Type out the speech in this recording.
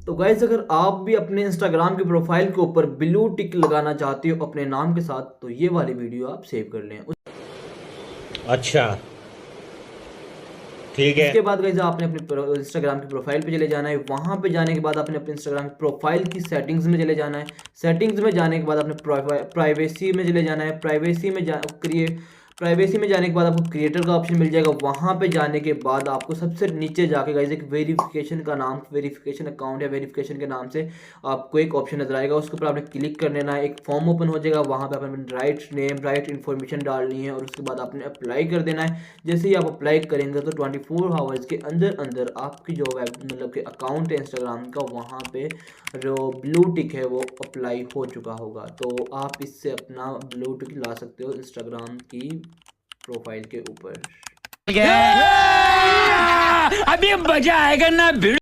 तो गाइस अगर आप भी अपने इंस्टाग्राम की प्रोफाइल के ऊपर ब्लू टिक लगाना चाहते हो अपने नाम के साथ तो ये वाली वीडियो आप सेव कर लें। अच्छा, ठीक है। उसके बाद गाइस आपने अपने इंस्टाग्राम की प्रोफाइल पे चले जाना है। वहां पे जाने के बाद आपने अपने इंस्टाग्राम की प्रोफाइल की सेटिंग्स में चले जाना है। सेटिंग्स में जाने के बाद आपने प्राइवेसी में चले जाना है। प्राइवेसी में जाने के बाद आपको क्रिएटर का ऑप्शन मिल जाएगा। वहां पे जाने के बाद आपको सबसे नीचे जाके गाइस एक वेरिफिकेशन अकाउंट या वेरिफिकेशन के नाम से आपको एक ऑप्शन नजर आएगा। उसके ऊपर आपने क्लिक कर लेना है। एक फॉर्म ओपन हो जाएगा। वहां पे आपने राइट नेम राइट इन्फॉर्मेशन डालनी है और उसके बाद आपने अप्लाई कर देना है। जैसे ही आप अप्लाई करेंगे तो 24 आवर्स के अंदर अंदर आपकी जो मतलब कि अकाउंट है इंस्टाग्राम का वहाँ पे जो ब्लू टिक है वो अप्लाई हो चुका होगा। तो आप इससे अपना ब्लू टिक ला सकते हो इंस्टाग्राम की प्रोफाइल के ऊपर। अभी मजा आएगा ना भिड़।